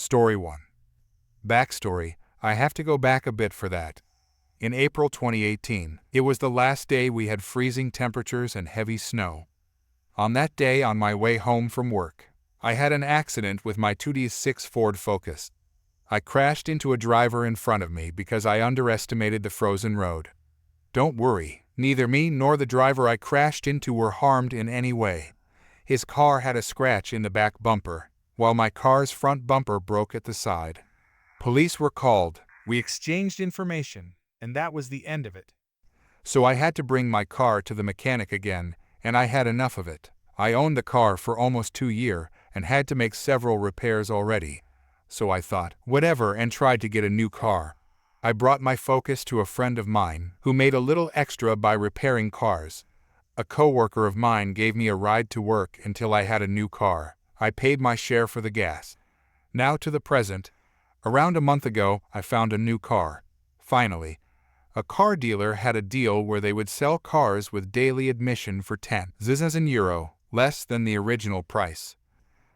Story 1. Backstory: I have to go back a bit for that. In April 2018, it was the last day we had freezing temperatures and heavy snow. On that day, on my way home from work, I had an accident with my 2006 Ford Focus. I crashed into a driver in front of me because I underestimated the frozen road. Don't worry, neither me nor the driver I crashed into were harmed in any way. His car had a scratch in the back bumper, while my car's front bumper broke at the side. Police were called, we exchanged information, and that was the end of it. So I had to bring my car to the mechanic again, and I had enough of it. I owned the car for almost 2 years and had to make several repairs already. So I thought, whatever, and tried to get a new car. I brought my Focus to a friend of mine who made a little extra by repairing cars. A coworker of mine gave me a ride to work until I had a new car. I paid my share for the gas. Now to the present. Around a month ago, I found a new car. Finally. A car dealer had a deal where they would sell cars with daily admission for €10,000, less than the original price.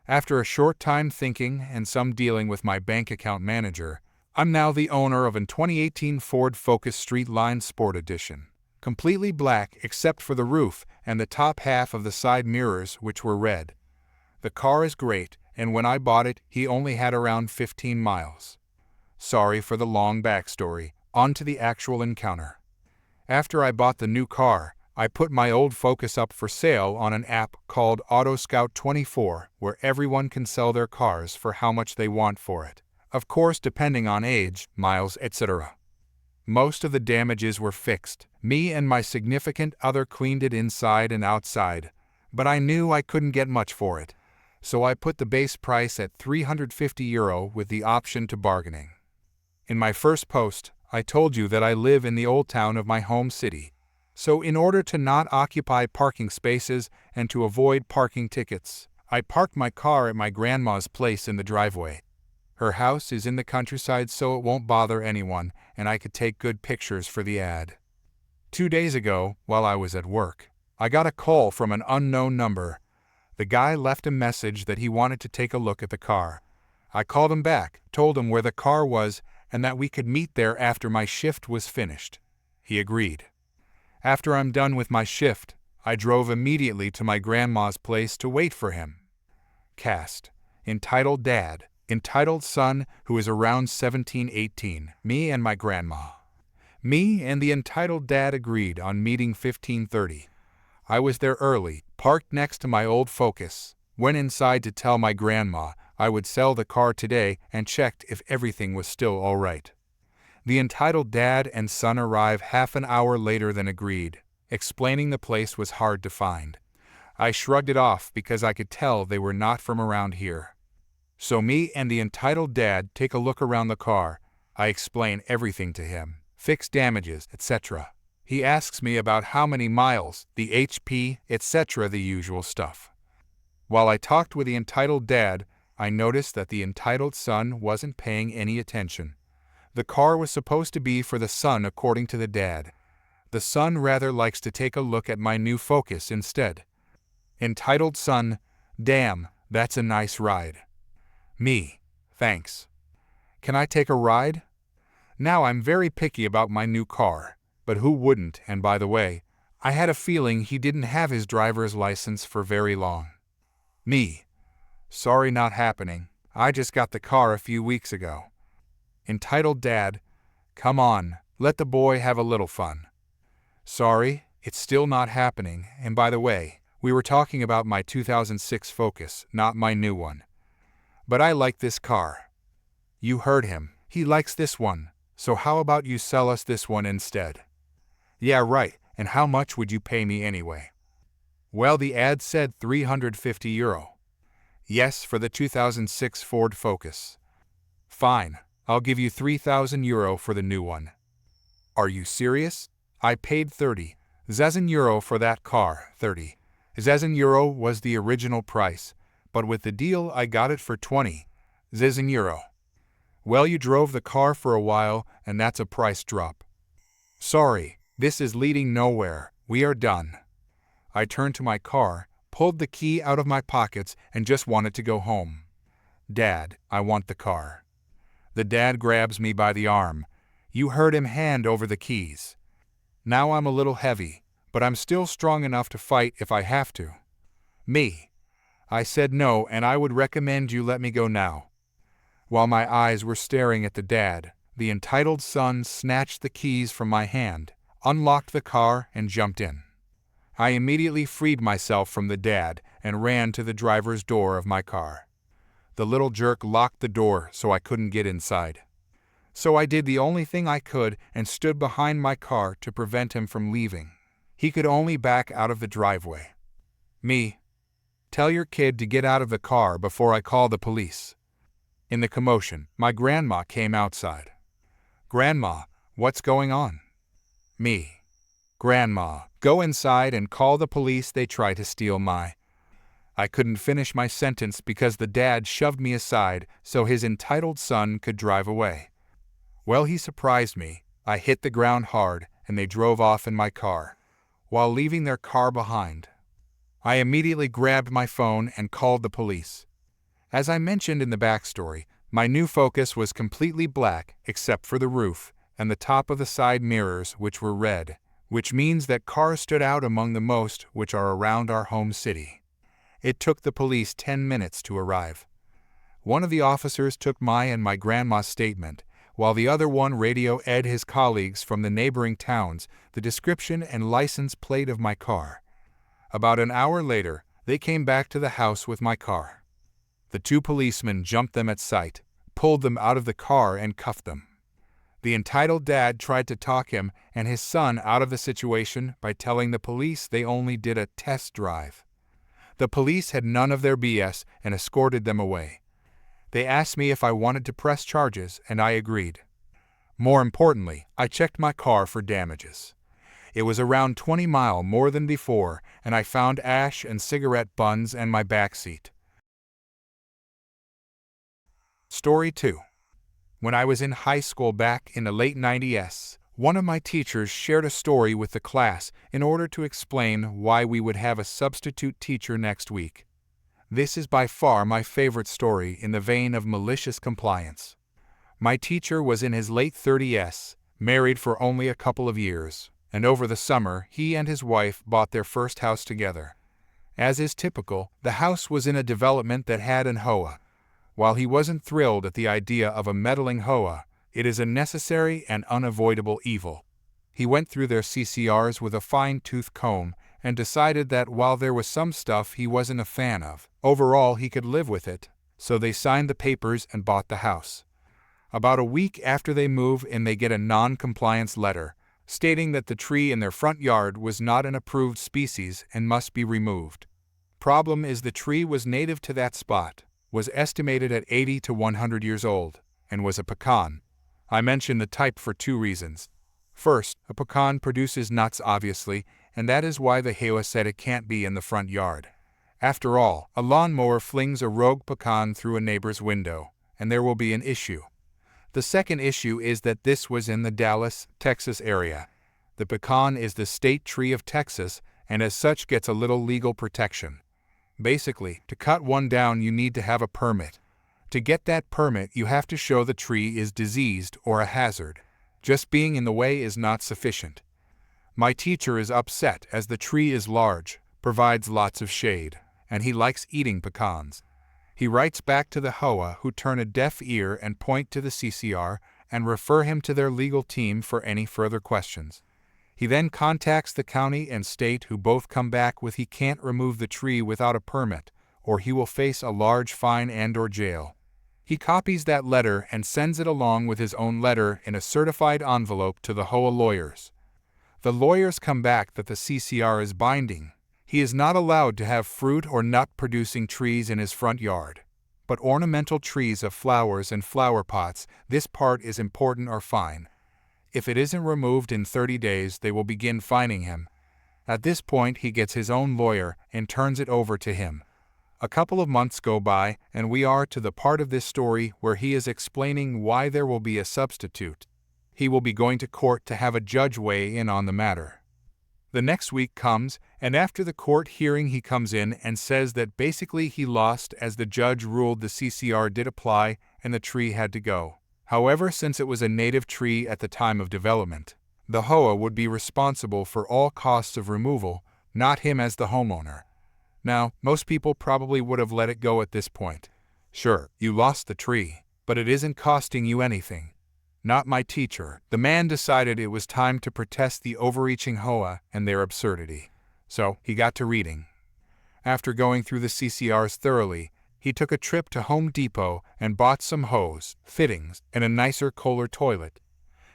After a short time thinking and some dealing with my bank account manager, I'm now the owner of a 2018 Ford Focus Street Line Sport Edition. Completely black except for the roof and the top half of the side mirrors, which were red. The car is great, and when I bought it, he only had around 15 miles. Sorry for the long backstory, on to the actual encounter. After I bought the new car, I put my old Focus up for sale on an app called Auto Scout 24, where everyone can sell their cars for how much they want for it. Of course, depending on age, miles, etc. Most of the damages were fixed. Me and my significant other cleaned it inside and outside, but I knew I couldn't get much for it. So I put the base price at €350 with the option to bargaining. In my first post, I told you that I live in the old town of my home city. So in order to not occupy parking spaces and to avoid parking tickets, I parked my car at my grandma's place in the driveway. Her house is in the countryside, so it won't bother anyone, and I could take good pictures for the ad. 2 days ago, while I was at work, I got a call from an unknown number. The guy left a message that he wanted to take a look at the car. I called him back, told him where the car was, and that we could meet there after my shift was finished. He agreed. After I'm done with my shift, I drove immediately to my grandma's place to wait for him. Cast: entitled Dad, entitled Son, who is around 17-18, me and my grandma. Me and the entitled Dad agreed on meeting 15:30. I was there early, parked next to my old Focus, went inside to tell my grandma I would sell the car today and checked if everything was still all right. The entitled Dad and Son arrived half an hour later than agreed, explaining the place was hard to find. I shrugged it off because I could tell they were not from around here. So me and the entitled Dad take a look around the car. I explain everything to him, fix damages, etc. He asks me about how many miles, the HP, etc., the usual stuff. While I talked with the entitled Dad, I noticed that the entitled Son wasn't paying any attention. The car was supposed to be for the son according to the Dad. The son rather likes to take a look at my new Focus instead. Entitled Son: damn, that's a nice ride. Me: thanks. Can I take a ride? Now I'm very picky about my new car, but who wouldn't? And by the way, I had a feeling he didn't have his driver's license for very long. Me: sorry, not happening. I just got the car a few weeks ago. Entitled Dad: come on, let the boy have a little fun. Sorry, it's still not happening, and by the way, we were talking about my 2006 Focus, not my new one. But I like this car. You heard him, he likes this one, so how about you sell us this one instead? Yeah, right, and how much would you pay me anyway? Well, the ad said €350. Yes, for the 2006 Ford Focus. Fine. I'll give you €3,000 for the new one. Are you serious? I paid €30,000 for that car. €30,000 was the original price, but with the deal I got it for €20,000. Well, you drove the car for a while, and that's a price drop. Sorry, this is leading nowhere. We are done. I turned to my car, pulled the key out of my pockets, and just wanted to go home. "Dad, I want the car." The dad grabs me by the arm. You heard him hand over the keys. Now I'm a little heavy, but I'm still strong enough to fight if I have to. Me. I said no, and I would recommend you let me go now. While my eyes were staring at the dad, the entitled son snatched the keys from my hand, unlocked the car, and jumped in. I immediately freed myself from the dad and ran to the driver's door of my car. The little jerk locked the door so I couldn't get inside. So I did the only thing I could and stood behind my car to prevent him from leaving. He could only back out of the driveway. Me. Tell your kid to get out of the car before I call the police. In the commotion, my grandma came outside. Grandma, what's going on? Me. Grandma, go inside and call the police. They try to steal my... I couldn't finish my sentence because the dad shoved me aside so his entitled son could drive away. Well, he surprised me. I hit the ground hard and they drove off in my car, while leaving their car behind. I immediately grabbed my phone and called the police. As I mentioned in the backstory, my new Focus was completely black except for the roof and the top of the side mirrors, which were red, which means that cars stood out among the most which are around our home city. It took the police 10 minutes to arrive. One of the officers took my and my grandma's statement, while the other one radioed his colleagues from the neighboring towns the description and license plate of my car. About an hour later, they came back to the house with my car. The two policemen jumped them at sight, pulled them out of the car and cuffed them. The entitled dad tried to talk him and his son out of the situation by telling the police they only did a test drive. The police had none of their BS and escorted them away. They asked me if I wanted to press charges, and I agreed. More importantly, I checked my car for damages. It was around 20 miles more than before, and I found ash and cigarette buns in my back seat. Story 2. When I was in high school back in the late 90s, one of my teachers shared a story with the class in order to explain why we would have a substitute teacher next week. This is by far my favorite story in the vein of malicious compliance. My teacher was in his late 30s, married for only a couple of years, and over the summer he and his wife bought their first house together. As is typical, the house was in a development that had an HOA. While he wasn't thrilled at the idea of a meddling HOA, it is a necessary and unavoidable evil. He went through their CCRs with a fine-tooth comb and decided that while there was some stuff he wasn't a fan of, overall he could live with it, so they signed the papers and bought the house. About a week after they move in, they get a non-compliance letter stating that the tree in their front yard was not an approved species and must be removed. Problem is, the tree was native to that spot, was estimated at 80 to 100 years old, and was a pecan. I mention the type for two reasons. First, a pecan produces nuts obviously, and that is why the HOA said it can't be in the front yard. After all, a lawnmower flings a rogue pecan through a neighbor's window, and there will be an issue. The second issue is that this was in the Dallas, Texas area. The pecan is the state tree of Texas, and as such gets a little legal protection. Basically, to cut one down you need to have a permit. To get that permit, you have to show the tree is diseased or a hazard. Just being in the way is not sufficient. My teacher is upset as the tree is large, provides lots of shade, and he likes eating pecans. He writes back to the HOA, who turn a deaf ear and point to the CCR and refer him to their legal team for any further questions. He then contacts the county and state, who both come back with he can't remove the tree without a permit, or he will face a large fine and/or jail. He copies that letter and sends it along with his own letter in a certified envelope to the HOA lawyers. The lawyers come back that the CCR is binding. He is not allowed to have fruit or nut-producing trees in his front yard. But ornamental trees of flowers and flower pots, this part is important, or fine. If it isn't removed in 30 days, they will begin fining him. At this point, he gets his own lawyer and turns it over to him. A couple of months go by, and we are to the part of this story where he is explaining why there will be a substitute. He will be going to court to have a judge weigh in on the matter. The next week comes, and after the court hearing he comes in and says that basically he lost as the judge ruled the CCR did apply and the tree had to go. However, since it was a native tree at the time of development, the HOA would be responsible for all costs of removal, not him as the homeowner. Now, most people probably would have let it go at this point. Sure, you lost the tree, but it isn't costing you anything. Not my teacher. The man decided it was time to protest the overreaching HOA and their absurdity. So, he got to reading. After going through the CCRs thoroughly, he took a trip to Home Depot and bought some hose, fittings, and a nicer Kohler toilet.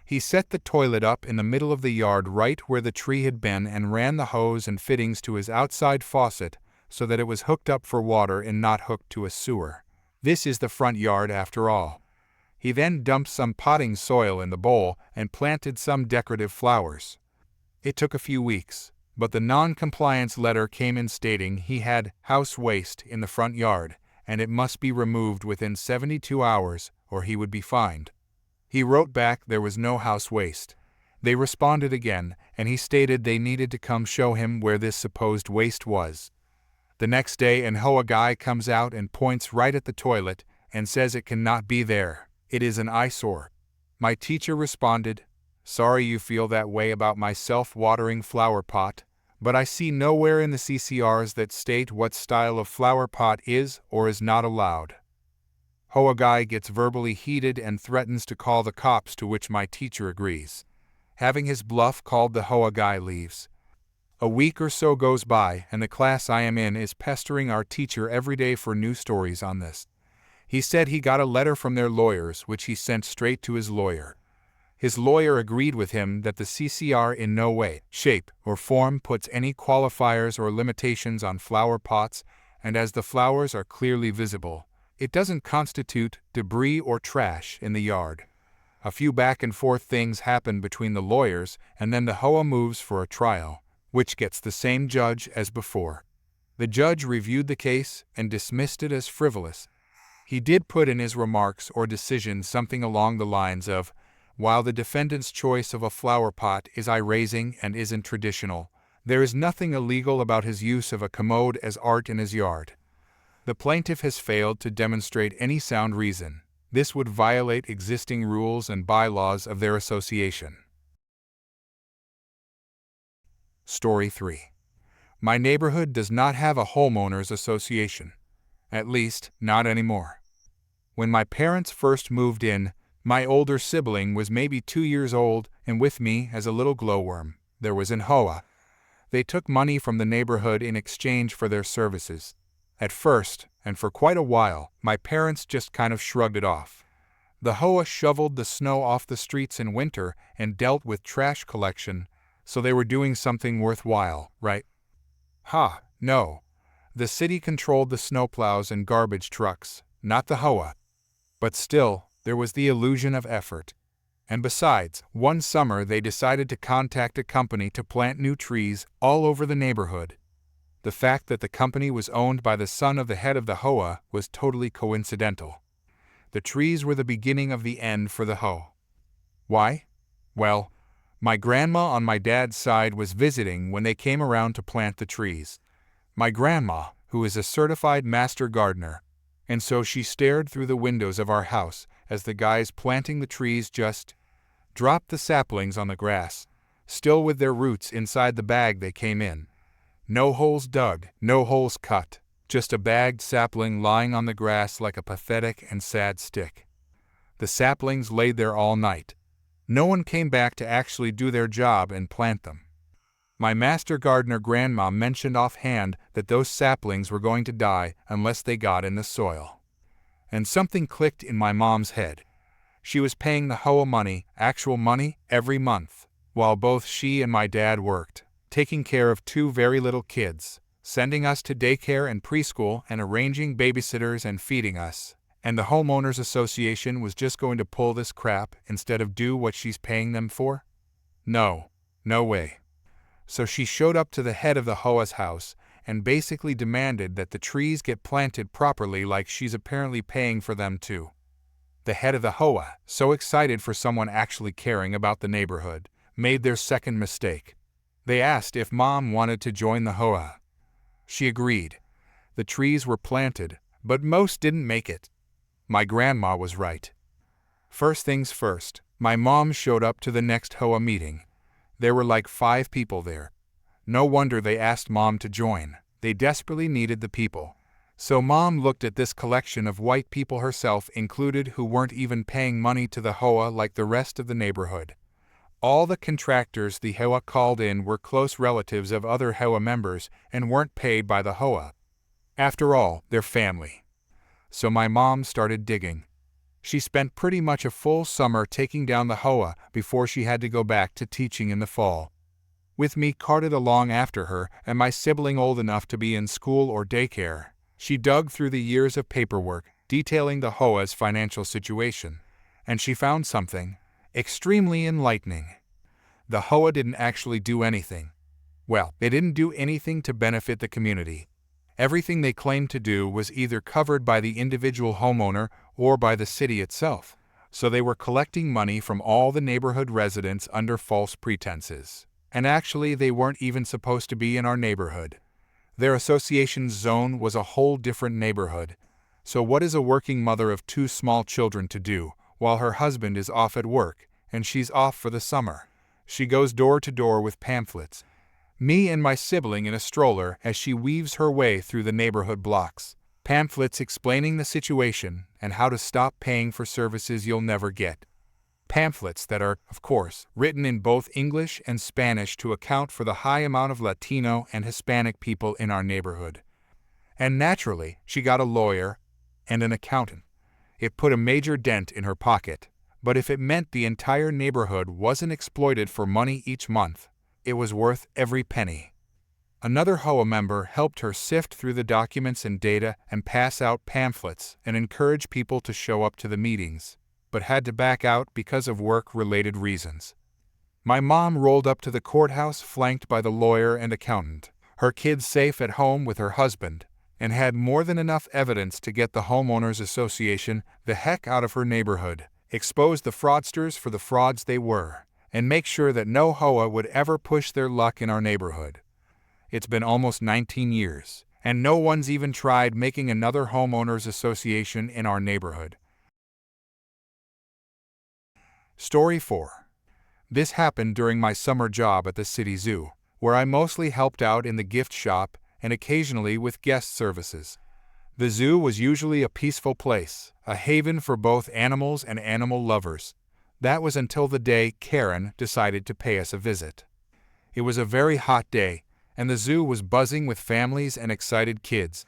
He set the toilet up in the middle of the yard right where the tree had been and ran the hose and fittings to his outside faucet so that it was hooked up for water and not hooked to a sewer. This is the front yard after all. He then dumped some potting soil in the bowl and planted some decorative flowers. It took a few weeks, but the non-compliance letter came in stating he had house waste in the front yard and it must be removed within 72 hours or he would be fined. He wrote back there was no house waste. They responded again, and he stated they needed to come show him where this supposed waste was. The next day, an HOA guy comes out and points right at the toilet and says it cannot be there. It is an eyesore. My teacher responded, "Sorry you feel that way about my self-watering flower pot, but I see nowhere in the CCRs that state what style of flower pot is or is not allowed." HOA guy gets verbally heated and threatens to call the cops, to which my teacher agrees. Having his bluff called, the HOA guy leaves. A week or so goes by and the class I am in is pestering our teacher every day for new stories on this. He said he got a letter from their lawyers which he sent straight to his lawyer. His lawyer agreed with him that the CCR in no way, shape, or form puts any qualifiers or limitations on flower pots, and as the flowers are clearly visible, it doesn't constitute debris or trash in the yard. A few back and forth things happen between the lawyers, and then the HOA moves for a trial, which gets the same judge as before. The judge reviewed the case and dismissed it as frivolous. He did put in his remarks or decision something along the lines of, while the defendant's choice of a flower pot is eye-raising and isn't traditional, there is nothing illegal about his use of a commode as art in his yard. The plaintiff has failed to demonstrate any sound reason. This would violate existing rules and bylaws of their association. Story 3. My neighborhood does not have a homeowners association. At least, not anymore. When my parents first moved in, my older sibling was maybe 2 years old, and with me as a little glowworm, there was an HOA. They took money from the neighborhood in exchange for their services. At first, and for quite a while, my parents just kind of shrugged it off. The HOA shoveled the snow off the streets in winter and dealt with trash collection, so they were doing something worthwhile, right? No. The city controlled the snowplows and garbage trucks, not the HOA. But still, there was the illusion of effort. And besides, one summer they decided to contact a company to plant new trees all over the neighborhood. The fact that the company was owned by the son of the head of the HOA was totally coincidental. The trees were the beginning of the end for the HOA. Why? Well, my grandma on my dad's side was visiting when they came around to plant the trees. My grandma, who is a certified master gardener, and so she stared through the windows of our house as the guys planting the trees just dropped the saplings on the grass, still with their roots inside the bag they came in. No holes dug, no holes cut, just a bagged sapling lying on the grass like a pathetic and sad stick. The saplings laid there all night. No one came back to actually do their job and plant them. My master gardener grandma mentioned offhand that those saplings were going to die unless they got in the soil. And something clicked in my mom's head. She was paying the HOA money, actual money, every month, while both she and my dad worked, taking care of 2 very little kids, sending us to daycare and preschool and arranging babysitters and feeding us. And the homeowners association was just going to pull this crap instead of do what she's paying them for? No way. So she showed up to the head of the HOA's house and basically demanded that the trees get planted properly, like she's apparently paying for them too. The head of the HOA, so excited for someone actually caring about the neighborhood, made their second mistake. They asked if Mom wanted to join the HOA. She agreed. The trees were planted, but most didn't make it. My grandma was right. First things first, my mom showed up to the next HOA meeting. There were like 5 people there. No wonder they asked Mom to join. They desperately needed the people. So Mom looked at this collection of white people, herself included, who weren't even paying money to the HOA like the rest of the neighborhood. All the contractors the HOA called in were close relatives of other HOA members and weren't paid by the HOA. After all, they're family. So my mom started digging. She spent pretty much a full summer taking down the HOA before she had to go back to teaching in the fall. With me carted along after her and my sibling old enough to be in school or daycare, she dug through the years of paperwork detailing the HOA's financial situation, and she found something extremely enlightening. The HOA didn't actually do anything. Well, they didn't do anything to benefit the community. Everything they claimed to do was either covered by the individual homeowner or by the city itself, so they were collecting money from all the neighborhood residents under false pretenses. And actually, they weren't even supposed to be in our neighborhood. Their association's zone was a whole different neighborhood. So what is a working mother of 2 small children to do while her husband is off at work and she's off for the summer? She goes door to door with pamphlets, me and my sibling in a stroller as she weaves her way through the neighborhood blocks. Pamphlets explaining the situation and how to stop paying for services you'll never get. Pamphlets that are, of course, written in both English and Spanish to account for the high amount of Latino and Hispanic people in our neighborhood. And naturally, she got a lawyer and an accountant. It put a major dent in her pocket, but if it meant the entire neighborhood wasn't exploited for money each month, it was worth every penny. Another HOA member helped her sift through the documents and data and pass out pamphlets and encourage people to show up to the meetings, but had to back out because of work-related reasons. My mom rolled up to the courthouse flanked by the lawyer and accountant, her kids safe at home with her husband, and had more than enough evidence to get the homeowners association the heck out of her neighborhood, expose the fraudsters for the frauds they were, and make sure that no HOA would ever push their luck in our neighborhood. It's been almost 19 years, and no one's even tried making another homeowners association in our neighborhood. Story 4. This happened during my summer job at the city zoo, where I mostly helped out in the gift shop and occasionally with guest services. The zoo was usually a peaceful place, a haven for both animals and animal lovers. That was until the day Karen decided to pay us a visit. It was a very hot day, and the zoo was buzzing with families and excited kids.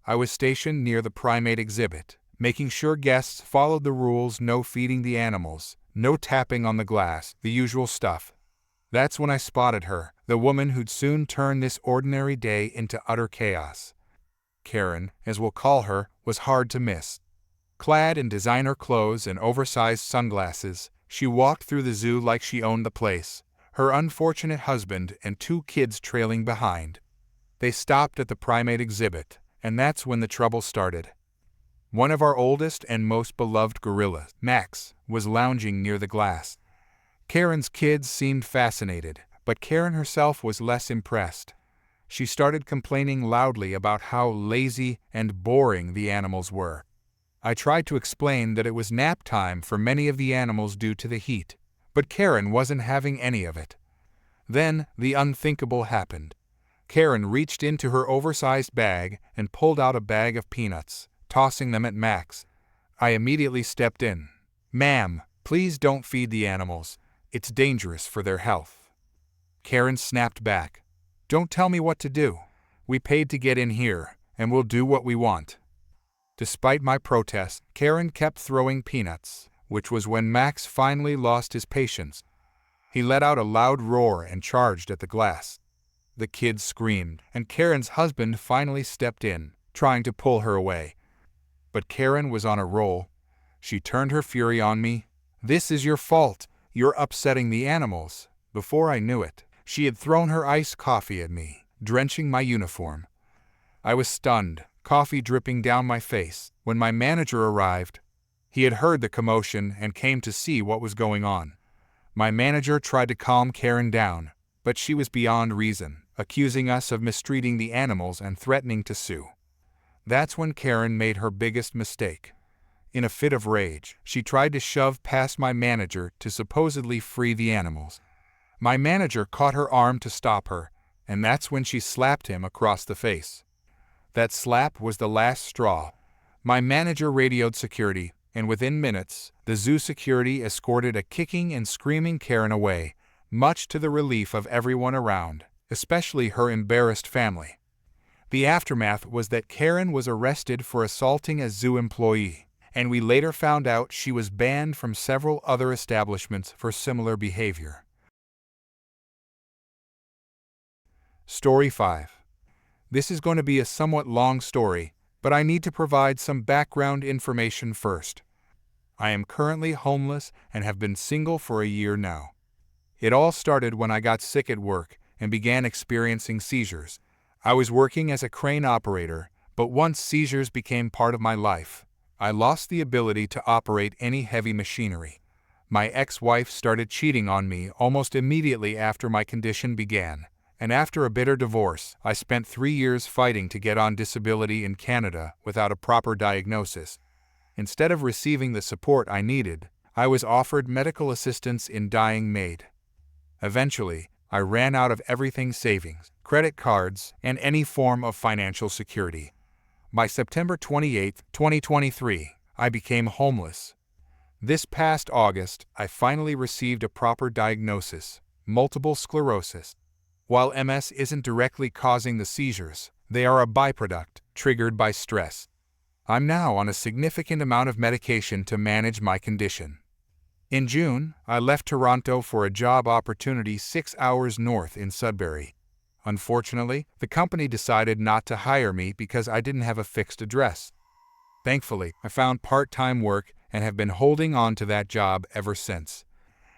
I was stationed near the primate exhibit, making sure guests followed the rules: no feeding the animals, no tapping on the glass, the usual stuff. That's when I spotted her, the woman who'd soon turn this ordinary day into utter chaos. Karen, as we'll call her, was hard to miss. Clad in designer clothes and oversized sunglasses, she walked through the zoo like she owned the place, her unfortunate husband and 2 kids trailing behind. They stopped at the primate exhibit, and that's when the trouble started. One of our oldest and most beloved gorillas, Max, was lounging near the glass. Karen's kids seemed fascinated, but Karen herself was less impressed. She started complaining loudly about how lazy and boring the animals were. I tried to explain that it was nap time for many of the animals due to the heat, but Karen wasn't having any of it. Then the unthinkable happened. Karen reached into her oversized bag and pulled out a bag of peanuts, tossing them at Max. I immediately stepped in. "Ma'am, please don't feed the animals. It's dangerous for their health." Karen snapped back. "Don't tell me what to do. We paid to get in here, and we'll do what we want." Despite my protest, Karen kept throwing peanuts, which was when Max finally lost his patience. He let out a loud roar and charged at the glass. The kids screamed, and Karen's husband finally stepped in, trying to pull her away. But Karen was on a roll. She turned her fury on me. "This is your fault. You're upsetting the animals." Before I knew it, she had thrown her iced coffee at me, drenching my uniform. I was stunned, coffee dripping down my face, when my manager arrived. He had heard the commotion and came to see what was going on. My manager tried to calm Karen down. but she was beyond reason, accusing us of mistreating the animals and threatening to sue. That's when Karen made her biggest mistake. In a fit of rage, she tried to shove past my manager to supposedly free the animals. My manager caught her arm to stop her, and that's when she slapped him across the face. That slap was the last straw. My manager radioed security, and within minutes, the zoo security escorted a kicking and screaming Karen away, much to the relief of everyone around, especially her embarrassed family. The aftermath was that Karen was arrested for assaulting a zoo employee, and we later found out she was banned from several other establishments for similar behavior. Story 5. This is going to be a somewhat long story, but I need to provide some background information first. I am currently homeless and have been single for a year now. It all started when I got sick at work and began experiencing seizures. I was working as a crane operator, but once seizures became part of my life, I lost the ability to operate any heavy machinery. My ex-wife started cheating on me almost immediately after my condition began, and after a bitter divorce, I spent 3 years fighting to get on disability in Canada without a proper diagnosis. Instead of receiving the support I needed, I was offered medical assistance in dying maid. Eventually, I ran out of everything: savings, credit cards, and any form of financial security. By September 28, 2023, I became homeless. This past August, I finally received a proper diagnosis: multiple sclerosis. While MS isn't directly causing the seizures, they are a byproduct triggered by stress. I'm now on a significant amount of medication to manage my condition. In June, I left Toronto for a job opportunity 6 hours north in Sudbury. Unfortunately, the company decided not to hire me because I didn't have a fixed address. Thankfully, I found part-time work and have been holding on to that job ever since.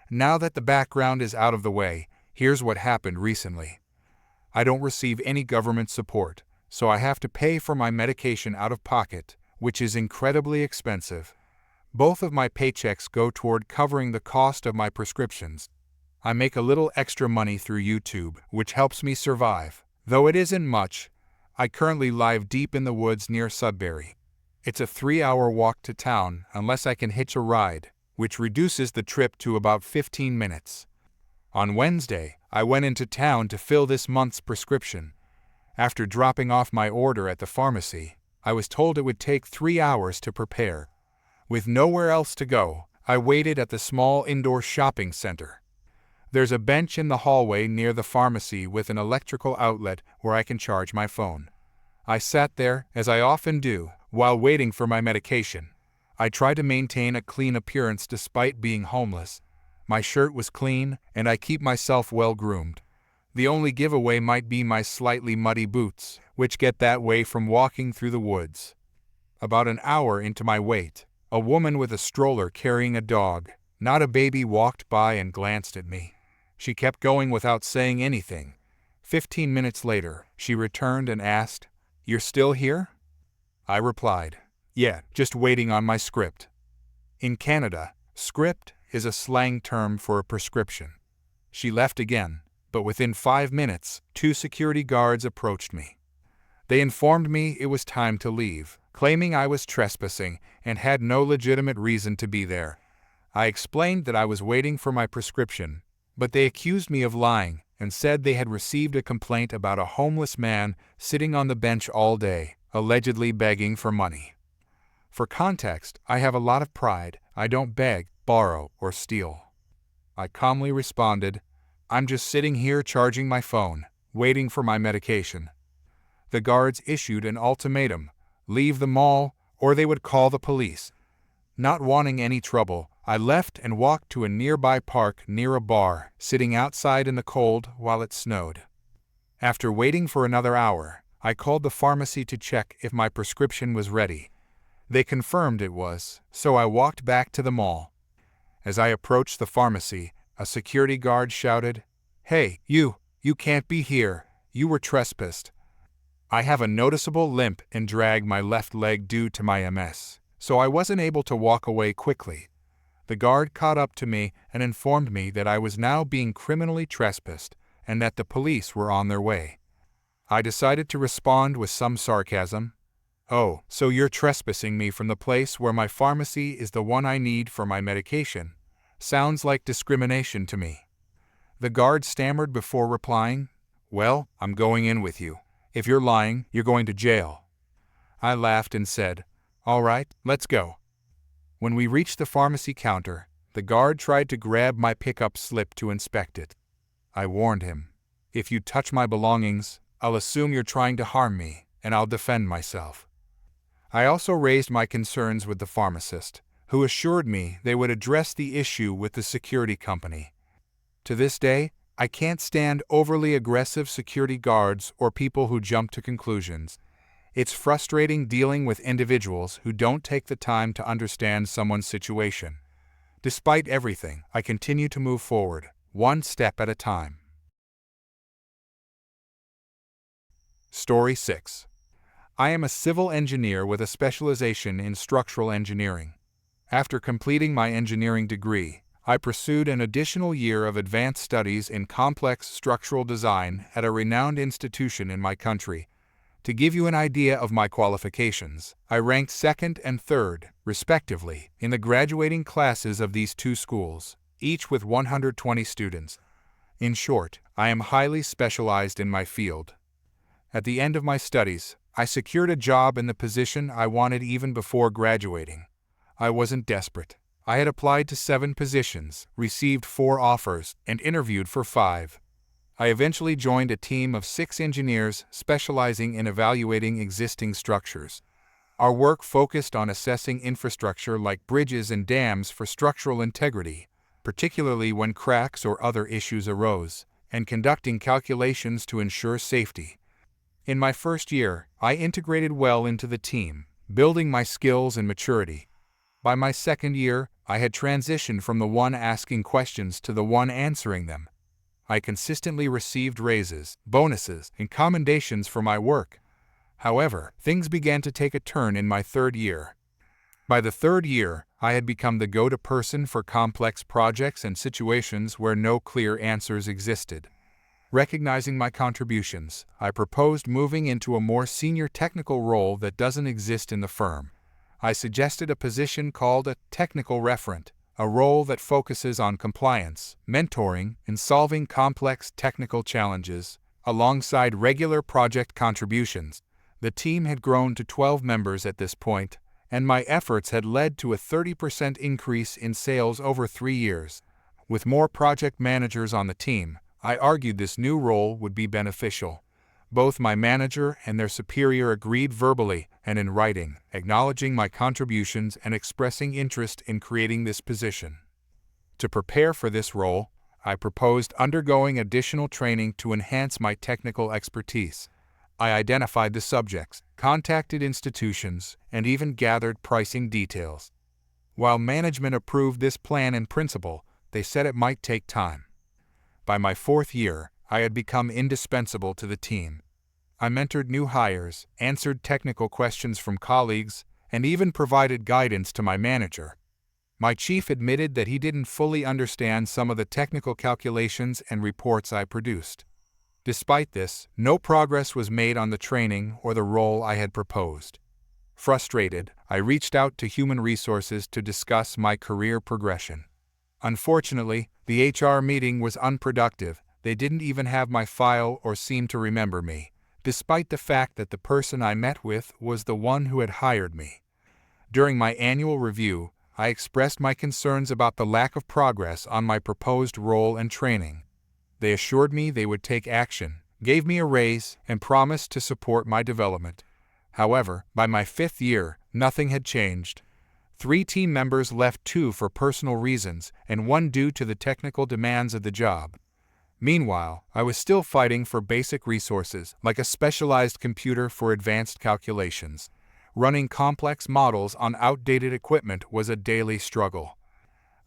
Now that the background is out of the way, here's what happened recently. I don't receive any government support, so I have to pay for my medication out of pocket, which is incredibly expensive. Both of my paychecks go toward covering the cost of my prescriptions. I make a little extra money through YouTube, which helps me survive. Though it isn't much, I currently live deep in the woods near Sudbury. It's a 3-hour walk to town unless I can hitch a ride, which reduces the trip to about 15 minutes. On Wednesday, I went into town to fill this month's prescription. After dropping off my order at the pharmacy, I was told it would take 3 hours to prepare. With nowhere else to go, I waited at the small indoor shopping center. There's a bench in the hallway near the pharmacy with an electrical outlet where I can charge my phone. I sat there, as I often do, while waiting for my medication. I tried to maintain a clean appearance despite being homeless. My shirt was clean, and I keep myself well groomed. The only giveaway might be my slightly muddy boots, which get that way from walking through the woods. About an hour into my wait, a woman with a stroller carrying a dog, not a baby, walked by and glanced at me. She kept going without saying anything. 15 minutes later, she returned and asked, "You're still here?" I replied, "Yeah, just waiting on my script." In Canada, script is a slang term for a prescription. She left again, but within 5 minutes, 2 security guards approached me. They informed me it was time to leave, claiming I was trespassing and had no legitimate reason to be there. I explained that I was waiting for my prescription, but they accused me of lying and said they had received a complaint about a homeless man sitting on the bench all day, allegedly begging for money. For context, I have a lot of pride. I don't beg, borrow, or steal. I calmly responded, "I'm just sitting here charging my phone, waiting for my medication." The guards issued an ultimatum: leave the mall, or they would call the police. Not wanting any trouble, I left and walked to a nearby park near a bar, sitting outside in the cold while it snowed. After waiting for another hour, I called the pharmacy to check if my prescription was ready. They confirmed it was, so I walked back to the mall. As I approached the pharmacy, a security guard shouted, "Hey, you can't be here. You were trespassed." I have a noticeable limp and drag my left leg due to my MS, so I wasn't able to walk away quickly. The guard caught up to me and informed me that I was now being criminally trespassed and that the police were on their way. I decided to respond with some sarcasm. "Oh, so you're trespassing me from the place where my pharmacy is the one I need for my medication? Sounds like discrimination to me." The guard stammered before replying, "Well, I'm going in with you. If you're lying, you're going to jail." I laughed and said, "All right, let's go." When we reached the pharmacy counter, the guard tried to grab my pickup slip to inspect it. I warned him, "If you touch my belongings, I'll assume you're trying to harm me, and I'll defend myself." I also raised my concerns with the pharmacist, who assured me they would address the issue with the security company. To this day, I can't stand overly aggressive security guards or people who jump to conclusions. It's frustrating dealing with individuals who don't take the time to understand someone's situation. Despite everything, I continue to move forward, one step at a time. Story 6. I am a civil engineer with a specialization in structural engineering. After completing my engineering degree, I pursued an additional year of advanced studies in complex structural design at a renowned institution in my country. To give you an idea of my qualifications, I ranked second and third, respectively, in the graduating classes of these two schools, each with 120 students. In short, I am highly specialized in my field. At the end of my studies, I secured a job in the position I wanted even before graduating. I wasn't desperate. I had applied to 7 positions, received 4 offers, and interviewed for 5. I eventually joined a team of 6 engineers specializing in evaluating existing structures. Our work focused on assessing infrastructure like bridges and dams for structural integrity, particularly when cracks or other issues arose, and conducting calculations to ensure safety. In my first year, I integrated well into the team, building my skills and maturity. By my second year, I had transitioned from the one asking questions to the one answering them. I consistently received raises, bonuses, and commendations for my work. However, things began to take a turn in my third year. By the third year, I had become the go-to person for complex projects and situations where no clear answers existed. Recognizing my contributions, I proposed moving into a more senior technical role that doesn't exist in the firm. I suggested a position called a technical referent, a role that focuses on compliance, mentoring, and solving complex technical challenges, alongside regular project contributions. The team had grown to 12 members at this point, and my efforts had led to a 30% increase in sales over 3 years. With more project managers on the team, I argued this new role would be beneficial. Both my manager and their superior agreed verbally and in writing, acknowledging my contributions and expressing interest in creating this position. To prepare for this role, I proposed undergoing additional training to enhance my technical expertise. I identified the subjects, contacted institutions, and even gathered pricing details. While management approved this plan in principle, they said it might take time. By my 4th year, I had become indispensable to the team. I mentored new hires, answered technical questions from colleagues, and even provided guidance to my manager. My chief admitted that he didn't fully understand some of the technical calculations and reports I produced. Despite this, no progress was made on the training or the role I had proposed. Frustrated, I reached out to human resources to discuss my career progression. Unfortunately, the HR meeting was unproductive. They didn't even have my file or seem to remember me, despite the fact that the person I met with was the one who had hired me. During my annual review, I expressed my concerns about the lack of progress on my proposed role and training. They assured me they would take action, gave me a raise, and promised to support my development. However, by my 5th year, nothing had changed. 3 team members left, 2 for personal reasons and 1 due to the technical demands of the job. Meanwhile, I was still fighting for basic resources, like a specialized computer for advanced calculations. Running complex models on outdated equipment was a daily struggle.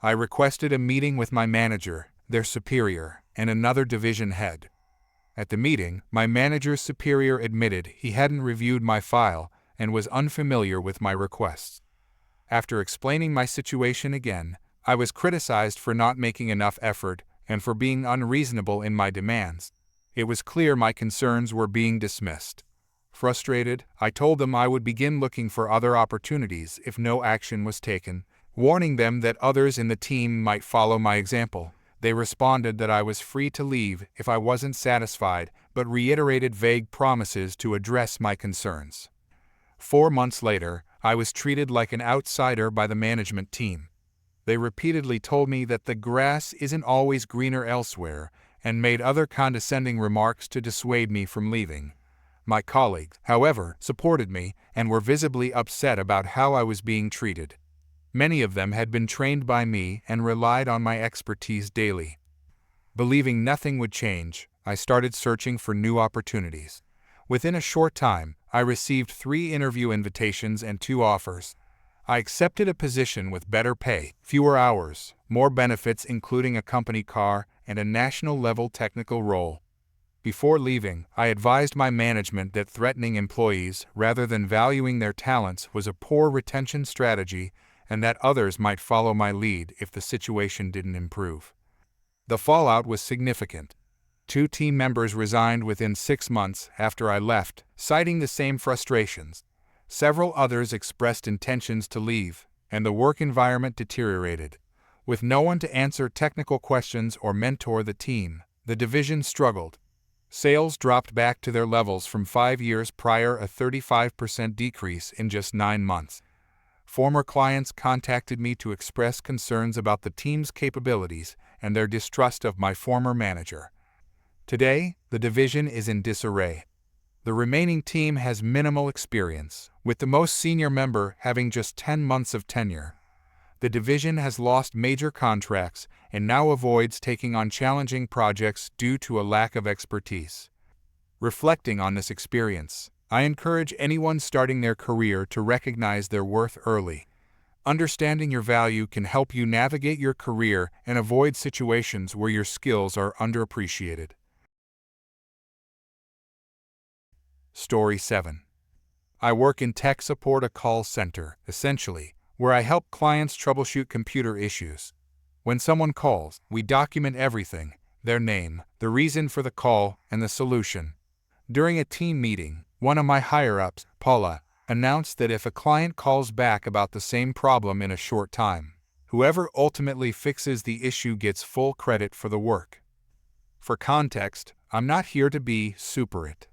I requested a meeting with my manager, their superior, and another division head. At the meeting, my manager's superior admitted he hadn't reviewed my file and was unfamiliar with my requests. After explaining my situation again, I was criticized for not making enough effort and for being unreasonable in my demands. It was clear my concerns were being dismissed. Frustrated, I told them I would begin looking for other opportunities if no action was taken, warning them that others in the team might follow my example. They responded that I was free to leave if I wasn't satisfied, but reiterated vague promises to address my concerns. 4 months later, I was treated like an outsider by the management team. They repeatedly told me that the grass isn't always greener elsewhere, and made other condescending remarks to dissuade me from leaving. My colleagues, however, supported me and were visibly upset about how I was being treated. Many of them had been trained by me and relied on my expertise daily. Believing nothing would change, I started searching for new opportunities. Within a short time, I received 3 interview invitations and 2 offers. I accepted a position with better pay, fewer hours, more benefits including a company car, and a national-level technical role. Before leaving, I advised my management that threatening employees rather than valuing their talents was a poor retention strategy and that others might follow my lead if the situation didn't improve. The fallout was significant. 2 team members resigned within 6 months after I left, citing the same frustrations. Several others expressed intentions to leave, and the work environment deteriorated. With no one to answer technical questions or mentor the team, the division struggled. Sales dropped back to their levels from 5 years prior, a 35% decrease in just 9 months. Former clients contacted me to express concerns about the team's capabilities and their distrust of my former manager. Today, the division is in disarray. The remaining team has minimal experience, with the most senior member having just 10 months of tenure. The division has lost major contracts and now avoids taking on challenging projects due to a lack of expertise. Reflecting on this experience, I encourage anyone starting their career to recognize their worth early. Understanding your value can help you navigate your career and avoid situations where your skills are underappreciated. Story 7. I work in tech support, a call center, essentially, where I help clients troubleshoot computer issues. When someone calls, we document everything: their name, the reason for the call, and the solution. During a team meeting, one of my higher-ups, Paula, announced that if a client calls back about the same problem in a short time, whoever ultimately fixes the issue gets full credit for the work. For context, I'm not here to be super-it.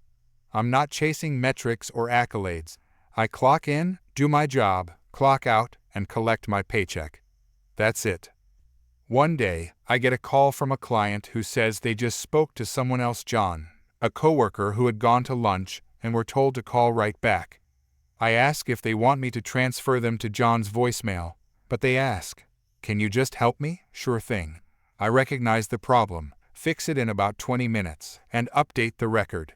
I'm not chasing metrics or accolades. I clock in, do my job, clock out, and collect my paycheck. That's it. One day, I get a call from a client who says they just spoke to someone else, John, a coworker who had gone to lunch, and were told to call right back. I ask if they want me to transfer them to John's voicemail, but they ask, "Can you just help me?" Sure thing. I recognize the problem, fix it in about 20 minutes, and update the record.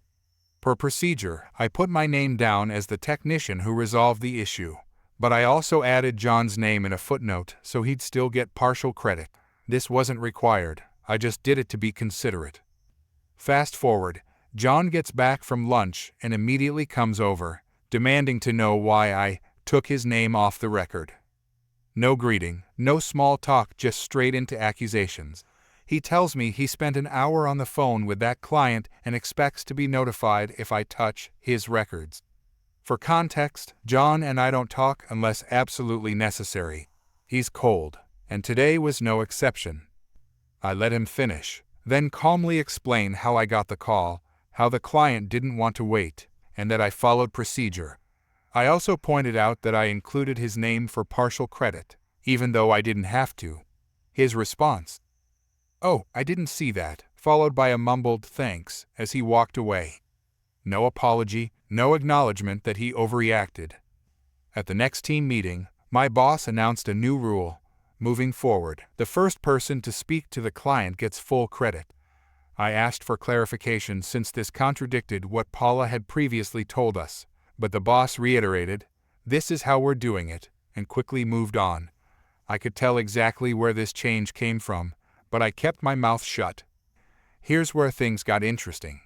Per procedure, I put my name down as the technician who resolved the issue, but I also added John's name in a footnote so he'd still get partial credit. This wasn't required, I just did it to be considerate. Fast forward, John gets back from lunch and immediately comes over, demanding to know why I took his name off the record. No greeting, no small talk, just straight into accusations. He tells me he spent an hour on the phone with that client and expects to be notified if I touch his records. For context, John and I don't talk unless absolutely necessary. He's cold, and today was no exception. I let him finish, then calmly explain how I got the call, how the client didn't want to wait, and that I followed procedure. I also pointed out that I included his name for partial credit, even though I didn't have to. His response: "Oh, I didn't see that," followed by a mumbled thanks as he walked away. No apology, no acknowledgement that he overreacted. At the next team meeting, my boss announced a new rule. Moving forward, the first person to speak to the client gets full credit. I asked for clarification since this contradicted what Paula had previously told us, but the boss reiterated, "This is how we're doing it," and quickly moved on. I could tell exactly where this change came from, but I kept my mouth shut. Here's where things got interesting.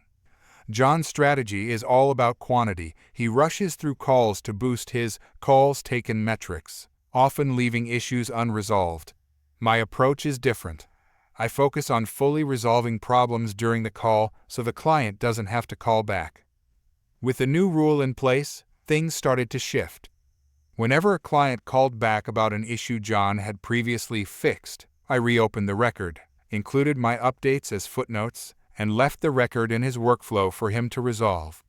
John's strategy is all about quantity. He rushes through calls to boost his calls taken metrics, often leaving issues unresolved. My approach is different. I focus on fully resolving problems during the call so the client doesn't have to call back. With the new rule in place, things started to shift. Whenever a client called back about an issue John had previously fixed, I reopened the record, included my updates as footnotes, and left the record in his workflow for him to resolve.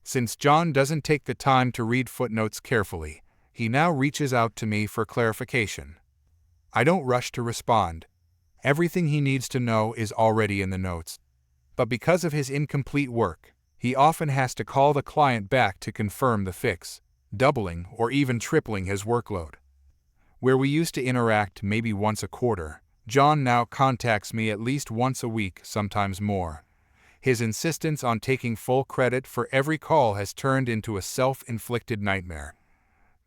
Since John doesn't take the time to read footnotes carefully, he now reaches out to me for clarification. I don't rush to respond. Everything he needs to know is already in the notes. But because of his incomplete work, he often has to call the client back to confirm the fix, doubling or even tripling his workload. Where we used to interact maybe once a quarter, John now contacts me at least once a week, sometimes more. His insistence on taking full credit for every call has turned into a self-inflicted nightmare.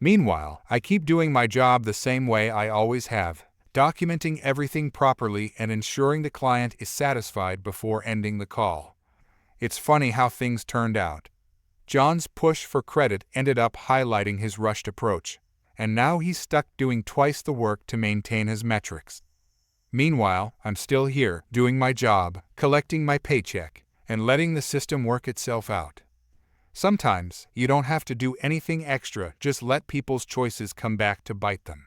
Meanwhile, I keep doing my job the same way I always have, documenting everything properly and ensuring the client is satisfied before ending the call. It's funny how things turned out. John's push for credit ended up highlighting his rushed approach, and now he's stuck doing twice the work to maintain his metrics. Meanwhile, I'm still here, doing my job, collecting my paycheck, and letting the system work itself out. Sometimes, you don't have to do anything extra, just let people's choices come back to bite them.